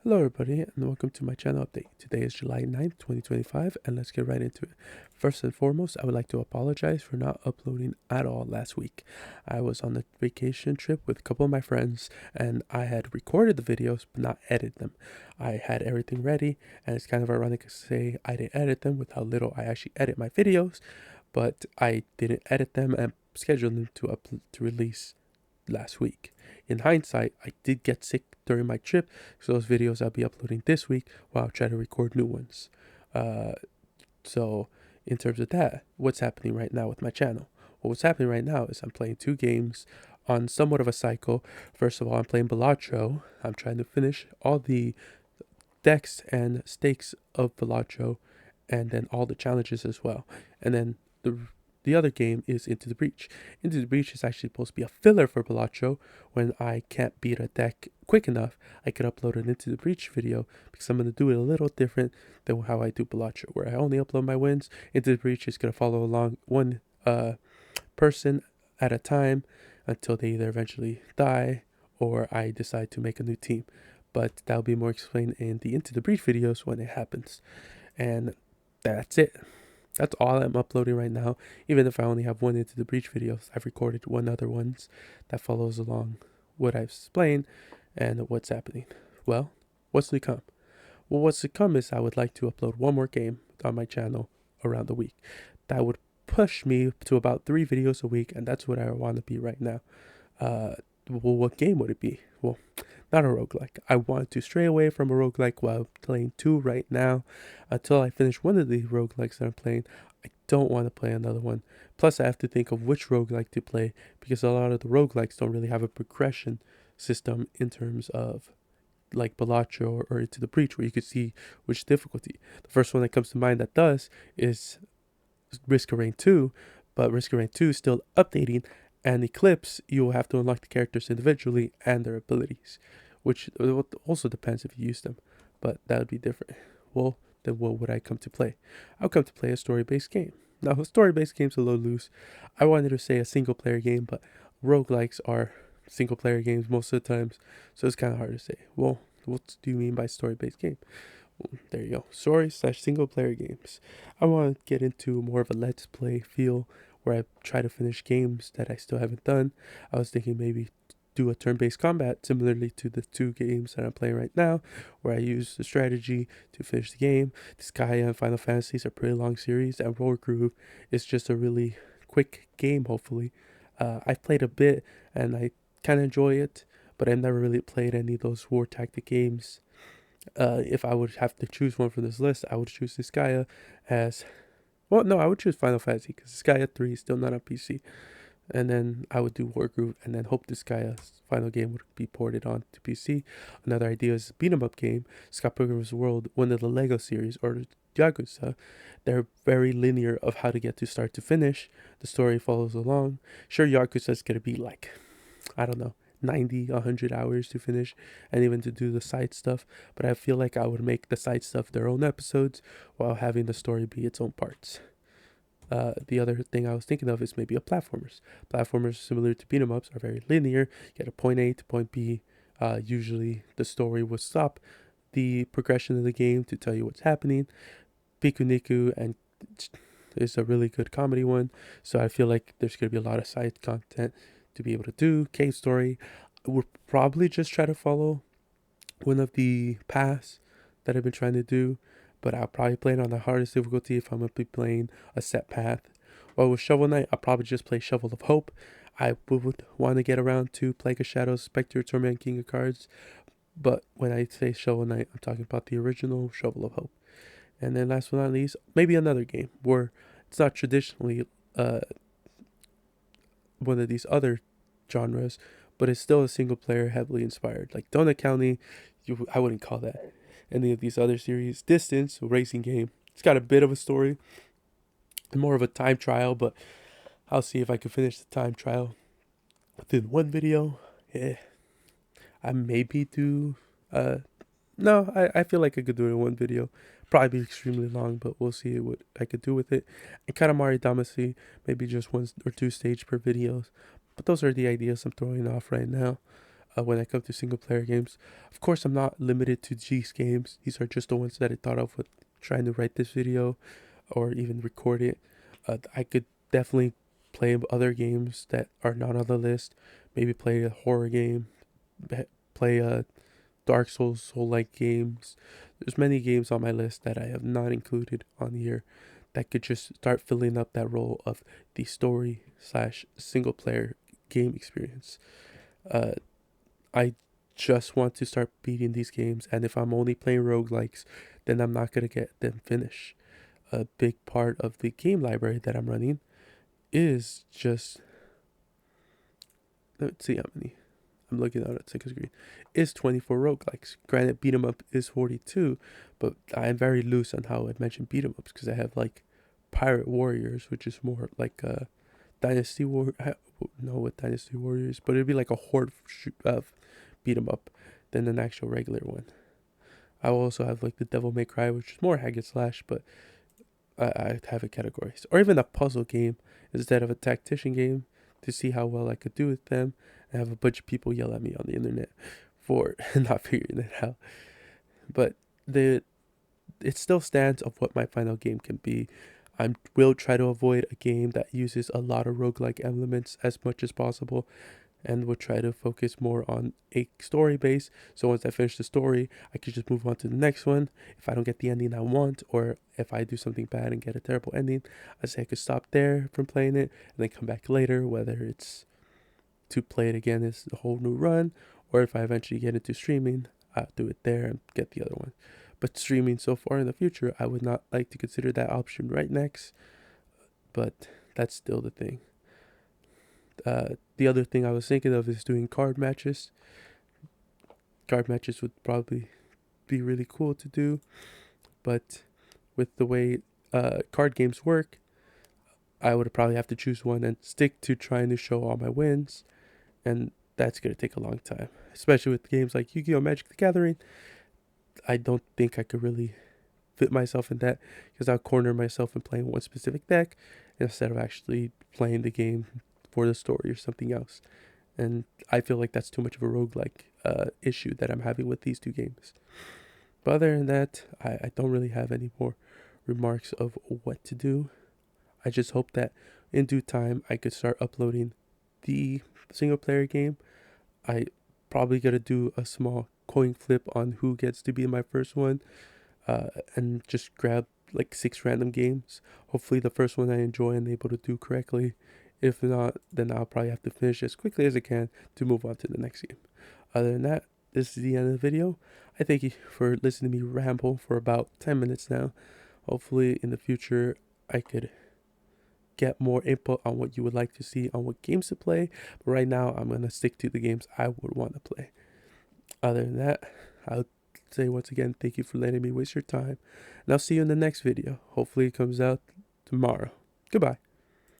Hello everybody and welcome to my channel update. Today is July 9th, 2025 and let's get right into it. First and foremost, I would like to apologize for not uploading at all last week. I was on a vacation trip with a couple of my friends and I had recorded the videos but not edited them. I had everything ready and it's kind of ironic to say I didn't edit them with how little I actually edit my videos, but I didn't edit them and schedule them to release last week. In hindsight, I did get sick during my trip, so those videos I'll be uploading this week while I'll try to record new ones. So in terms of that, what's happening right now with my channel? Well, what's happening right now is I'm playing two games on somewhat of a cycle. First of all, I'm playing Balatro. I'm trying to finish all the decks and stakes of Balatro and then all the challenges as well. And then the other game is Into the Breach. Into the Breach is actually supposed to be a filler for Balatro. When I can't beat a deck quick enough, I could upload an Into the Breach video because I'm going to do it a little different than how I do Balatro, where I only upload my wins. Into the Breach is going to follow along one person at a time until they either eventually die or I decide to make a new team. But that'll be more explained in the Into the Breach videos when it happens. And that's it. That's all I'm uploading right now. Even if I only have one Into the Breach videos, I've recorded one other ones that follows along what I've explained and what's happening. Well, what's to come? Well, what's to come is I would like to upload one more game on my channel around the week. That would push me to about 3 videos a week, and that's what I want to be right now. Well, what game would it be? Well, not a roguelike. I want to stray away from a roguelike while playing 2 right now until I finish one of the roguelikes that I'm playing. I don't want to play another one. Plus, I have to think of which roguelike to play because a lot of the roguelikes don't really have a progression system in terms of like Balatro or Into the Breach, where you could see which difficulty. The first one that comes to mind that does is Risk of Rain 2, but Risk of Rain 2 is still updating, and Eclipse, you will have to unlock the characters individually and their abilities, which also depends if you use them, but that would be different. Well, then what would I come to play? I'll come to play a story-based game. Now, a story-based game's a little loose. I wanted to say a single-player game, but roguelikes are single-player games most of the times, so it's kind of hard to say. Well, what do you mean by story-based game? Well, there you go. Story/single-player games. I want to get into more of a let's play feel where I try to finish games that I still haven't done. I was thinking maybe do a turn-based combat similarly to the 2 games that I'm playing right now, where I use the strategy to finish the game. Disgaea and Final Fantasies are pretty long series, and Roller Groove is just a really quick game, hopefully. I've played a bit, and I kind of enjoy it, but I've never really played any of those war tactic games. If I would have to choose one from this list, I would choose Disgaea as well. No, I would choose Final Fantasy because Disgaea 3 is still not on PC. And then I would do Wargroove and then hope Disgaea's final game would be ported on to PC. Another idea is a beat 'em up game, Scott Pilgrim's World, one of the Lego series, or Yakuza. They're very linear of how to get to start to finish. The story follows along. Sure, Yakuza is going to be like, I don't know, 90, 100 hours to finish and even to do the side stuff, but I feel like I would make the side stuff their own episodes while having the story be its own parts. The other thing I was thinking of is maybe a platformers. Platformers similar to beat 'em ups are very linear. You get a point A to point B. Usually the story will stop the progression of the game to tell you what's happening. Pikuniku and is a really good comedy one, so I feel like there's going to be a lot of side content to be able to do. Cave Story would probably just try to follow one of the paths that I've been trying to do, but I'll probably play it on the hardest difficulty if I'm going to be playing a set path. While with Shovel Knight, I'll probably just play Shovel of Hope. I would want to get around to Plague of Shadows, Spectre, Torment, King of Cards, but when I say Shovel Knight, I'm talking about the original Shovel of Hope. And then last but not least, maybe another game where it's not traditionally one of these other genres, but it's still a single player heavily inspired. Like Donut County, I wouldn't call that any of these other series. Distance, a racing game. It's got a bit of a story, more of a time trial, but I'll see if I can finish the time trial within one video. Yeah, I maybe do. No, I feel like I could do it in one video. Probably be extremely long, but we'll see what I could do with it. And Katamari Damacy, maybe just 1 or 2 stage per videos. But those are the ideas I'm throwing off right now. when I come to single player games. Of course, I'm not limited to these games. These are just the ones that I thought of with trying to write this video or even record it. I could definitely play other games that are not on the list. Maybe play a horror game, play a Dark Souls, Soul-like games. There's many games on my list that I have not included on here that could just start filling up that role of the story slash single player game experience. Uh, I just want to start beating these games, and if I'm only playing roguelikes, then I'm not gonna get them finished. A big part of the game library that I'm running is just, let's see how many. I'm looking at it second screen. Is 24 roguelikes. Granted, beat 'em up is 42, but I'm very loose on how I mention beat 'em ups because I have like Pirate Warriors, which is more like a Dynasty War. I don't know what Dynasty Warriors, but it'd be like a horde of beat 'em up than an actual regular one. I will also have like the Devil May Cry, which is more hack and slash, but I have it categorized. Or even a puzzle game instead of a tactician game to see how well I could do with them. I have a bunch of people yell at me on the internet for not figuring it out. But it still stands of what my final game can be. I will try to avoid a game that uses a lot of roguelike elements as much as possible, and will try to focus more on a story base. So once I finish the story, I can just move on to the next one. If I don't get the ending I want, or if I do something bad and get a terrible ending, I say I could stop there from playing it and then come back later, whether it's to play it again as a whole new run, or if I eventually get into streaming, I'll do it there and get the other one. But streaming so far in the future, I would not like to consider that option right next, but that's still the thing. The other thing I was thinking of is doing card matches. Card matches would probably be really cool to do, but with the way card games work, I would probably have to choose one and stick to trying to show all my wins, and that's going to take a long time, especially with games like Yu-Gi-Oh! Magic the Gathering. I don't think I could really fit myself in that because I'll corner myself in playing one specific deck instead of actually playing the game for the story or something else. And I feel like that's too much of a roguelike issue that I'm having with these two games. But other than that, I don't really have any more remarks of what to do. I just hope that in due time I could start uploading the single player game. I probably gotta do a small coin flip on who gets to be my first one, and just grab like 6 random games. Hopefully the first one I enjoy and able to do correctly. If not, then I'll probably have to finish as quickly as I can to move on to the next game. Other than that, this is the end of the video. I thank you for listening to me ramble for about 10 minutes now. Hopefully in the future I could get more input on what you would like to see on what games to play. But right now I'm going to stick to the games I would want to play. Other than that, I'll say once again, thank you for letting me waste your time. And I'll see you in the next video. Hopefully it comes out tomorrow. Goodbye.